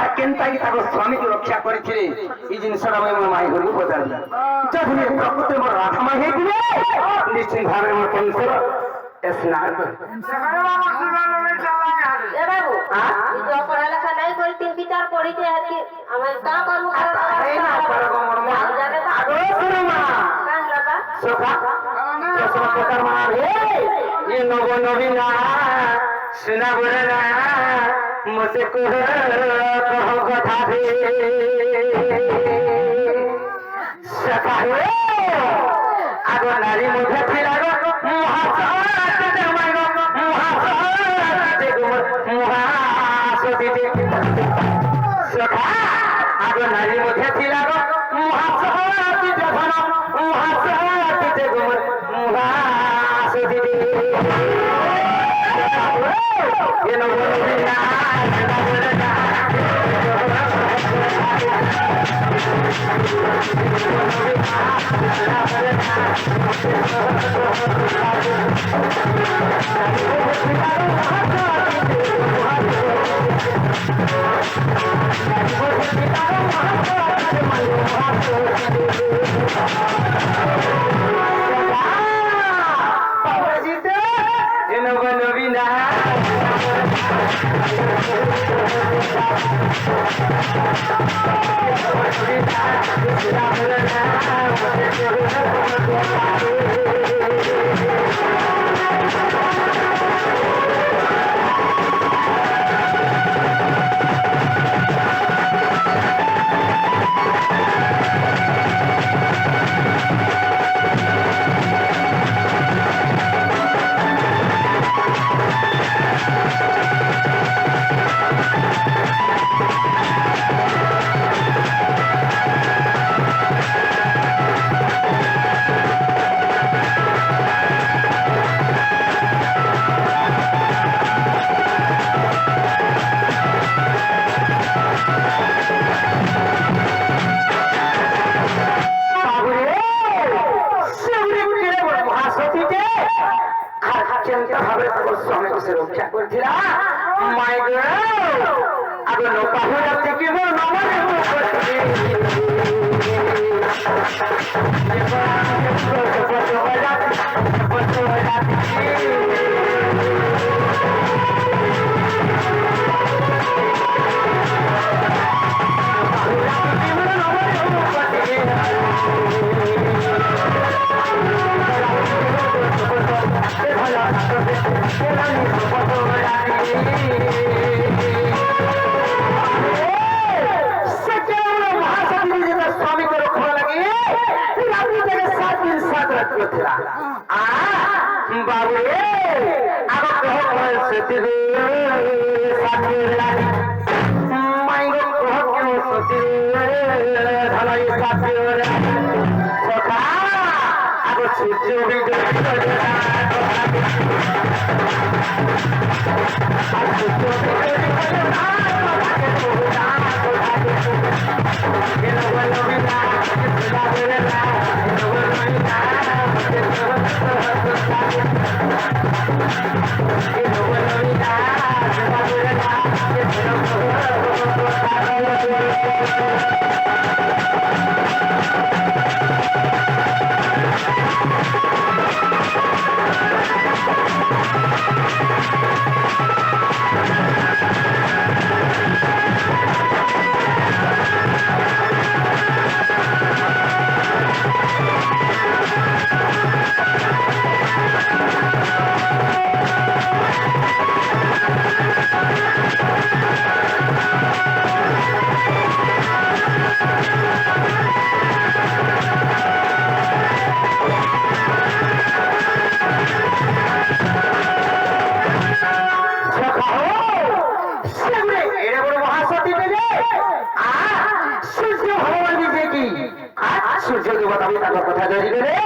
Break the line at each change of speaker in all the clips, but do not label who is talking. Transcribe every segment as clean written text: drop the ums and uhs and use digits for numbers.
আর কেনতাই তার স্বামীকে রক্ষা করেছিলে এই জিনিসটা আমি আমার মাই ঘরକୁ ପଚାରିଲି যখন প্রকৃতি মোর রাধা মাই ହେଇଥିବେ নিশ্চিত ভাবে মোর কনসর স্নান
ए बाबू ई जो पढ़ा लिखा नहीं कोई तीन विचार पढ़ी थे हती हमें का करू जाने का
আগো শোনা
कान लगा
সোখা দশম প্রকার মানা রে ये নব নবীনা सुना बोलना मुझे कहो कथा दे सखा रे आगो नारी मुझे फिरागो सखा आगो नारी मुझे फिरागो ये नो बोलना রক্ষা করছিল মাই আগে নৌকা থেকে बाबू সূর্য দেবতা আমি তার কথা ধরিবে রে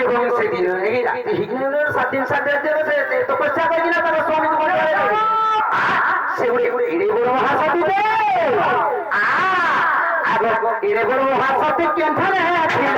এবং সেদিন এই রাতে হিগনের 7 দিন 7 রাত ধরে তপস্যা করি না তার স্বামী তোমার ঘরে সেগুলো এরে বড় মহাসতী রে আগে এরে বড় মহাসতী কেনখানে ছিল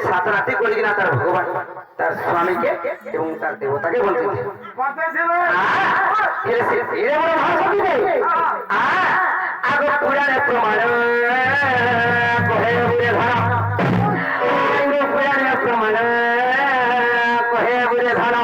সাত রাতে করে কিনা তার ভগবান তার স্বামীকে এবং তার দেবতাকে বলতে আগে পুরাণে প্রমাণ কহে বুড়ে ধরা পুরাণে প্রমাণ কহে বুড়ে ধরা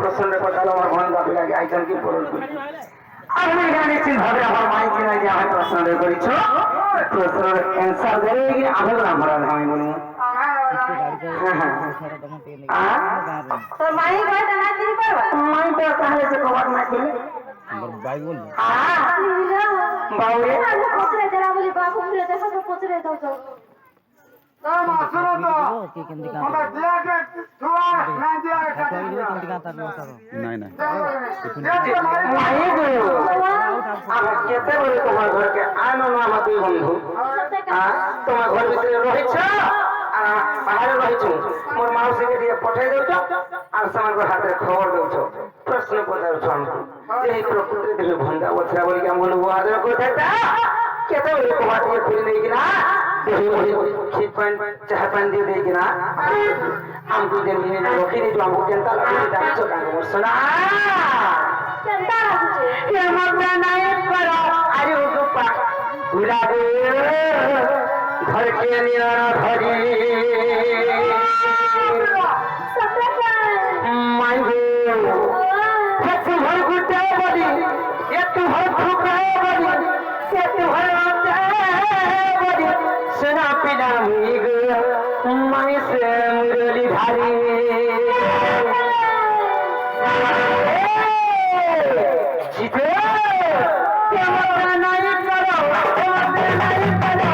প্রচন্ড কথা আমার মন ভাবে লাগে আইজন কি পূরণ করি আমি এখানে নিশ্চিত ভাবে আমার মাই কিনা যে আমি প্রশ্ন করেছ প্রশ্নের অ্যান্সার দেবে আমি নাম্বার আমি বলবো
তোর মাই কয়টা না দিতে পারবা
মাই তো তাহলে যে খবর না খেলে বাউরে
আমি পচরে দেরা বলি বাবু ফিরে দেখো তো পচরে দাও তো
কেতে বলে তোমার ঘরকে আনো না আমার দুই বন্ধু তোমার ঘর ভিতরে রয়েছ আর বাহারে রয়েছ মোর মাউসিকে দিয়ে পঠাই দেউছ আর সেমানଙ୍କ হাতে খবর দেউছ প্রশ্ন পচারুছ আমাকে যে এই প্রকৃতিରେ দেবে ভন্দা বছরা বলি আমি বলবো আদর করে কেতে বলে তোমার দিয়ে খুলে নেইকিনা খির পান চাহা পান দিয়ে ଦେଇକିନା ଆମକୁ ଯେ ମିନିଟ୍ ରଖିଦେଇଛୁ ଆମକୁ କେନ୍ତା ଲାଗୁଛି ଜାଣିଛ କାହିଁକି ମୋର ଶୁଣା
କେନ୍ତା ଲାଗୁଛି
ଏ ମତେ ନାଇଁ କର ଆରେ ଗୋପା ପୁରା ଘରକେ ନିଅଣ ଧରି ମାଇ ଗো এত ঘর ঘুরতে বলি এত ঘর ঠুকে বলি এত ঘর বলি সোনা পিলা মুই গো মাই সে মুরলি ধারি জিতে কেমন নাই করো কেমন নাই করো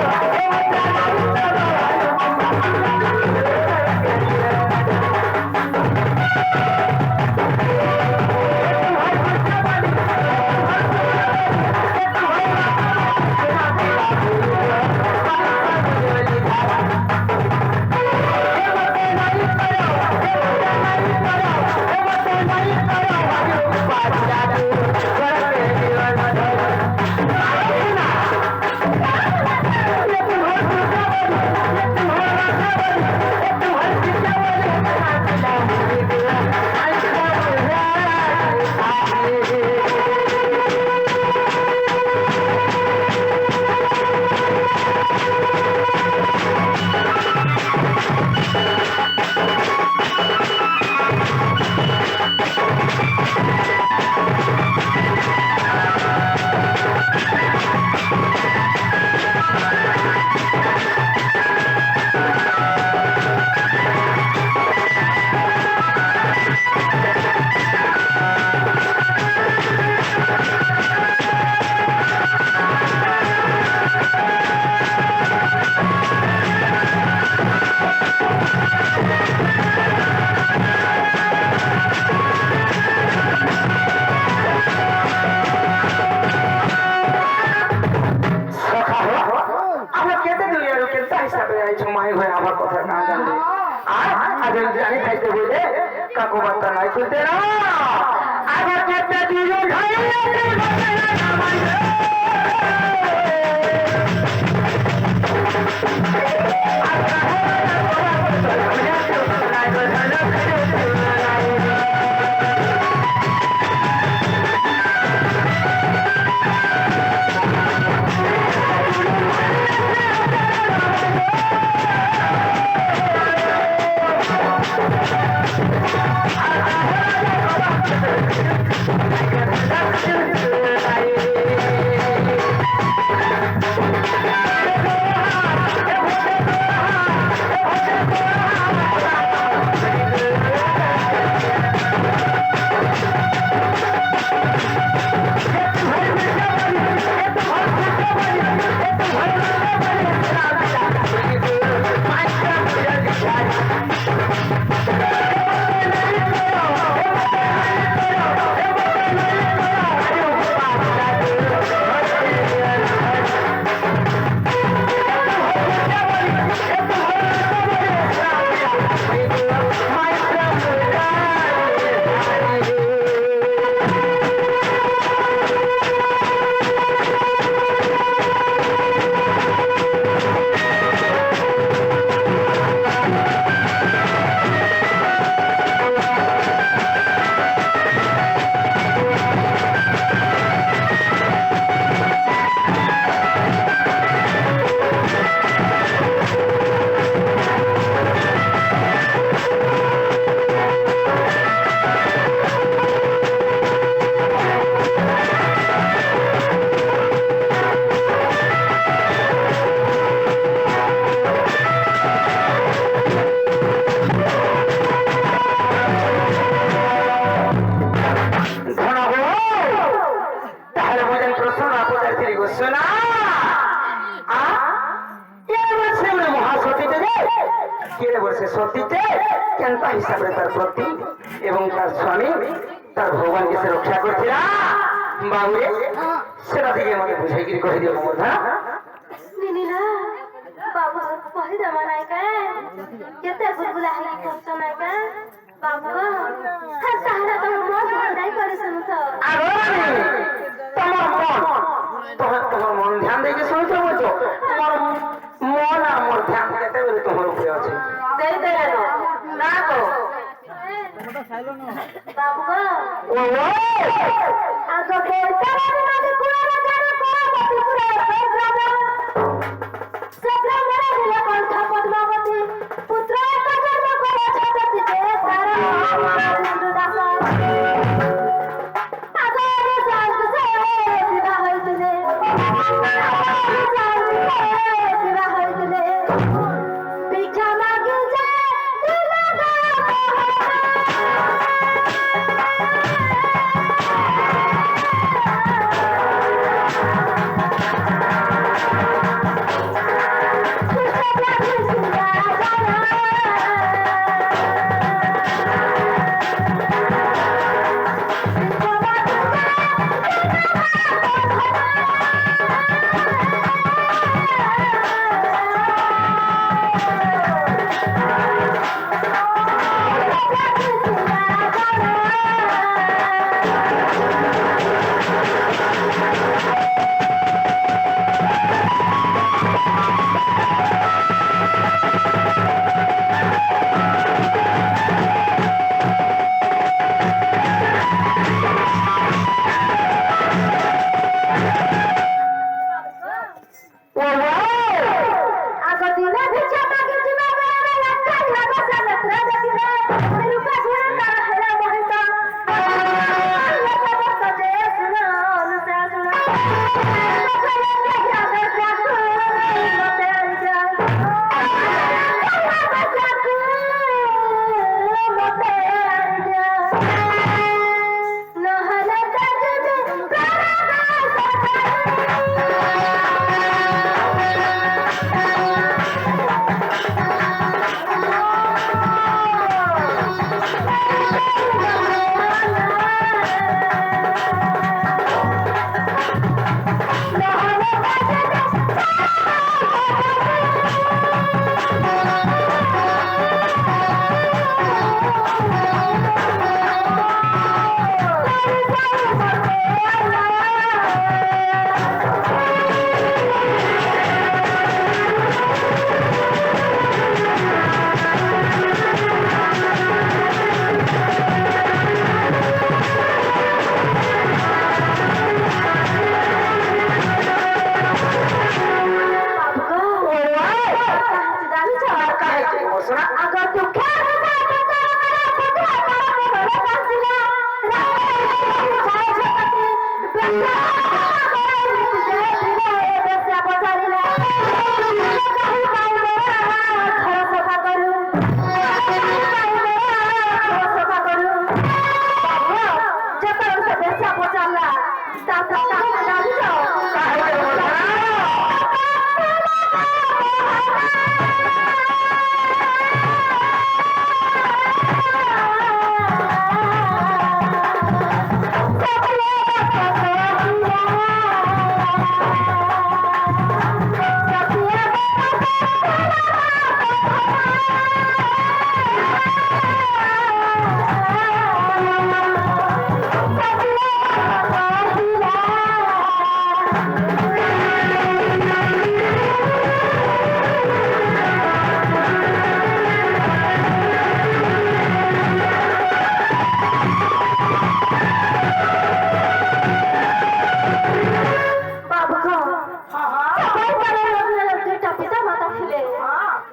Hey, সাধন জানি খাইতে বলে কাকু বার্তা নাই চলতে না আবার একটা দুজন সতীতে কেনতা হিসাবে তার প্রতি এবং তার স্বামী তার ভগবানকে সে রক্ষা করছিল বাবুরে সেটা থেকে আমাকে বুঝাইগিরি করে দিও মমতা
নীলা বাবু কহি জমা নাই কে কেতে বুলবুলা হেলা করছ নাই কে বাবু হ্যাঁ তাহলে তো মন নাই করে শুনছ
তোমার মন ধ্যান দিয়ে শুনছো বলছো তোমার মন আর মোর ধ্যান দিতে বলে তোমার উপরে আছে
না তো বাবু আগে বলতে আমাকে কুড়ানো জানো কোরাবতী পুরে সগ্রাম মেরে দিলে কণ্ঠ পদ্মাবতী পুত্র এক জন্ম করে ছাততি যে তারা হিন্দু দাস আগে জানতে বিবাহ হয়েছিল বিবাহ হয়েছিল ভিক্ষা মাগি যে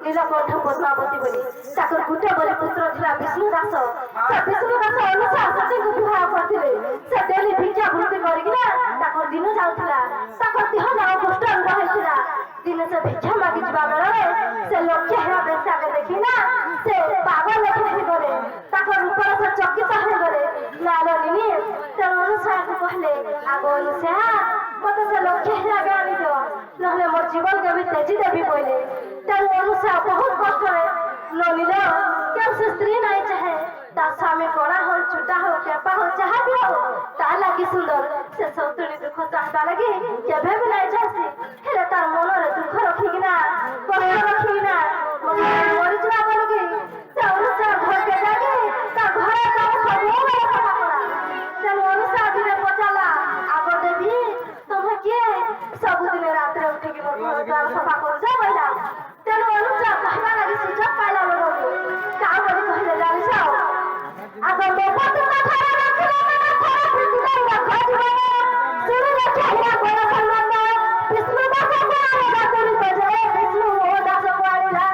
নীলকণ্ঠ পদ্মাবতী বলি তাকর গুটে বলি পুত্র ଥିଲା ବିଷ୍ଣୁ ଦାସ ସେ ବିଷ୍ଣୁ ଦାସ ଅନୁସାର ସତୀଙ୍କୁ ବିବାହ କରିଥିଲେ ସେ ଡେଲି ଭିକ୍ଷା ବୃତ୍ତି କରିକିନା ତାକର ଦିନ ଯାଉଥିଲା ତାକର ଦେହ ଯାକ କଷ୍ଟ ହେଇଥିଲା ଦିନେ ସେ ଭିକ୍ଷା ମାଗି ଯିବା ବେଳରେ ସେ ଲକ୍ଷ୍ୟ ହେବା ବେଶାକେ ଦେଖିନା ସେ ପାଗଳ ଲେଖି ହେଇଗଲେ ତାକର ରୂପରେ ସେ ଚକିତ ହେଇଗଲେ ନାଲୋ ନିନି ତେଣୁ ଅନୁସାରକୁ କହିଲେ ଆଗ ଅନୁସାର ମତେ ସେ ଲକ୍ଷ୍ୟ ହେବାକେ ଆଣିଦିଅ ନହେଲେ ମୋର ଜୀବନକେ ବି ତେଜି ଦେବି କହିଲେ ତେଣୁ ଅନୁସାର ବହୁତ କଷ୍ଟରେ ନନିଲ କେଉଁ ସେ ସ୍ତ୍ରୀ ନାଇଁ ଚାହେଁ ତା ସ୍ୱାମୀ କଣା ହଉ ଚୁଟା ହଉ କେପା ହଉ ଯାହା ବି ହଉ ତା ଲାଗି ସୁନ୍ଦର ସେ ସନ୍ତୁଳି ଦୁଃଖ ଚାହିଁବା ଲାଗି କେବେ ବି ନାଇଁ ଚାହେଁ ହେଲେ ତାର ମନରେ ଦୁଃଖ ରଖିକିନା କଷ୍ଟ ରଖିକିନା ମରିଯିବା ବୋଲିକି ସେ ଅନୁସାର ଘରକେ ଯାଇକି ତା ଘର କାମ ସବୁବେଳେ ସଫା କଲା ତେଣୁ ଅନୁସାର ଦିନେ ପଚାରିଲା ଆଗ ଦେବୀ ତମେ କିଏ ସବୁଦିନେ ରାତିରେ ଉଠିକି ମୋ ଘର ଦ୍ୱାର ସଫା କରୁଛ କହିଲା ତେଣୁ ଅନୁସାର କହିବା ଲାଗି ସୁଯୋଗ ପାଇଲା ବେଳକୁ ତା ବୋଲି କହିଲେ ଜାଣିଛ ଆଗ ମୋ ପତ୍ରଟା ଥରେ ରଖିଲେ ଥରେ ଫିଟିଲେ ରଖ ଜୀବନ ଶୁଣିଲେ ଚାହିଁଲା ବଡ଼ ସମ୍ମାନ ବିଷ୍ଣୁ ଦାସକୁ ଆଣିଲା ତୁଳିତ ଯେ ବିଷ୍ଣୁ ମୋ ଦାସକୁ ଆଣିଲା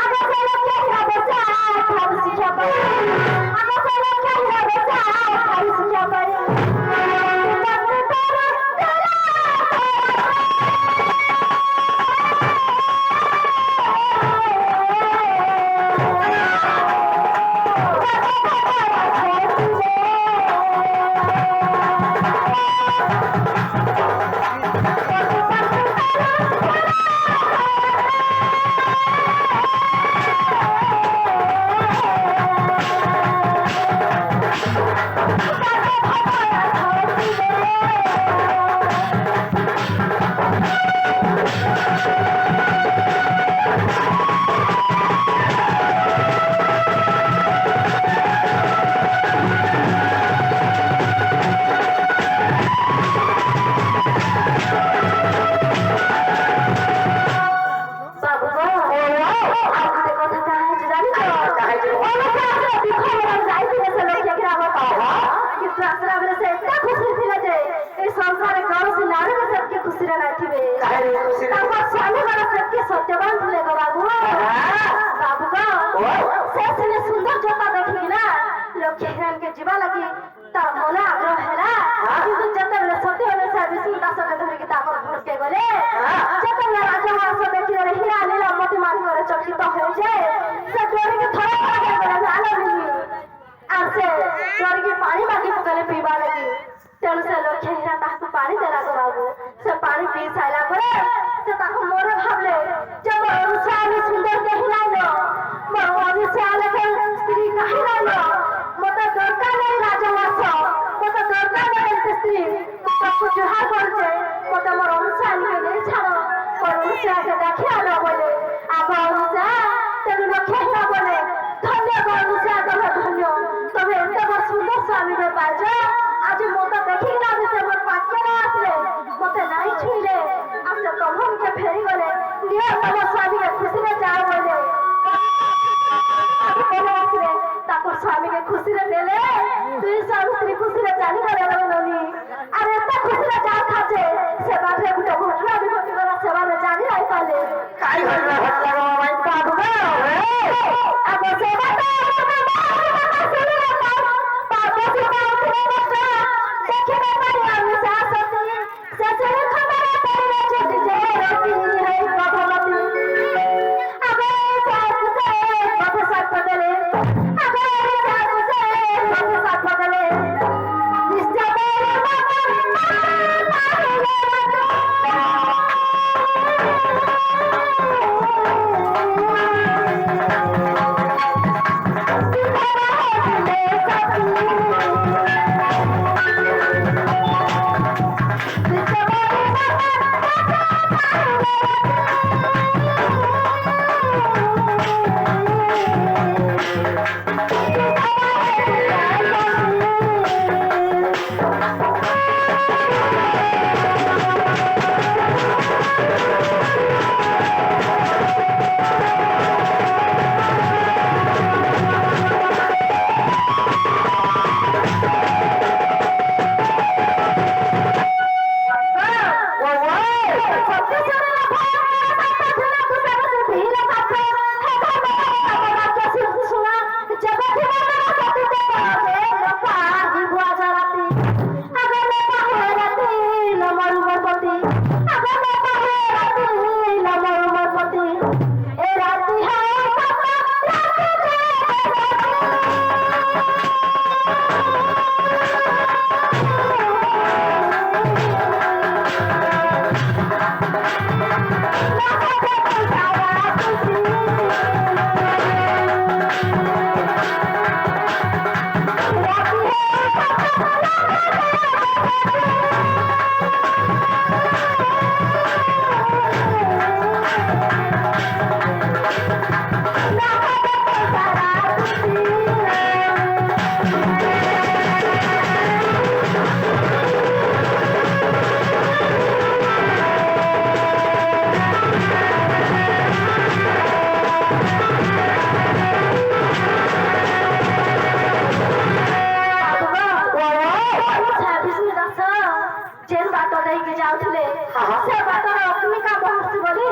ଆଗ ସେ ଲକ୍ଷ୍ୟ ହିରା ବେଶା ଠାରୁ ଶିକ୍ଷା ପାଇ ଆଗ ସେ ଲକ୍ଷ୍ୟ ହିରା ବେଶା ଠାରୁ ଶିକ୍ଷା ପାଇ ଯିବା ଲାଗି ତା ମନ ଆଗ୍ରହ ହେଲା କିନ୍ତୁ ଯେତେବେଳେ ସତ୍ୟ ଅନୁସାର ବିଷ୍ଣୁ ଦାସকে ଧରିକି ତାଙ୍କର ଘରକେ ଗଲେ ଯେତେବେଳେ ରାଜହଂସ ଦେଖିଲେ ହୀରା ନୀଳ ମୋତି ମାନଙ୍କରେ ଚକିତ ହୋଇଯାଏ ସେ ଡରିକି ଥରେ ହେଇଗଲେ ଆଲୋ আর সে ডরিকি পানি মাগি পকালে পিবা লাগি তেণু সে লক্ষ্য হীরা তাহাকে পানি দেলা গো বাবু সে পানি পি সাইলা পরে সে তাকে মনে ভাবলে যে মোর অনুসারী সুন্দর কেহি নাইল মোর অনুসারী স্ত্রী কাহি নাইল মতো দরকার নেই রাজমাস মতো দরকার নেই স্ত্রী তাকে জোহার করছে মতো মোর অনুসারীকে নেই ছাড়ো মোর অনুসারীকে দেখে আলো বলে আগ অনুসার তেণু লক্ষ্য হীরা বলে ধন্য গো অনুসার তবে ধন্য তবে এতে বড় সুন্দর স্বামীকে পাইছ আজ মতো দেখি না সে মোর পাখে না আসলে মতে নাই ছুঁইলে আর সে তমনকে ফেরি গলে নিয়ে তোমার স্বামীকে খুশিরে যাও বলে আসলে তারপর স্বামীকে খুশিরে দেলে তুই স্বামী স্ত্রী খুশিরে জানি গলে ননি আর এত খুশিরে যাও খাচ্ছে সে বাটে গুটো ঘটনা বি ঘটি গলা সেবারে জানি নাই পালে
কাই ঘটনা ঘটলা গো মাই বাবু গো
আগে সেবাটা দেখে जेन बाट देके जाउथिले से बाटर अग्निका महर्षि बोली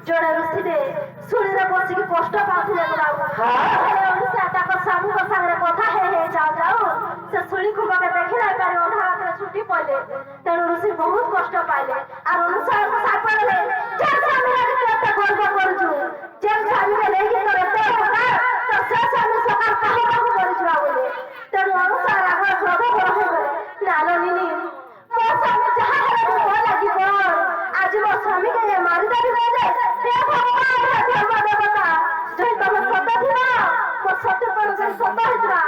जोड़े ऋषिले सुनीरे बसिकी कष्ट पाउथिले गुलाब हेले ओडिसा ताको सामुक संगे कथा हे जाऊ से सुनी कुमके देखि नाही पारे अंधा रातरे छुट्टी पइले तेणु ऋषि बहुत कष्ट पाइले आर अनुसार को सापड़ले जे स्वामी रे केते गर्व करजु जे स्वामी रे लेके करते होगा तो से स्वामी सकार कहो बाबू करजु बोले तेणु अनुसार आगर ग्रह ग्रह हो गए नालो निनी मो स्वामी जहां हेले हो लागि आज मो स्वामी के मारी देबी गले हे भगवान हे धर्म देवता जे तम सत थिबा मो सत्य पर से सत हितरा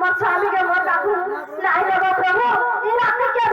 मो स्वामी के मो डाकू नाही देबो प्रभु ई रात के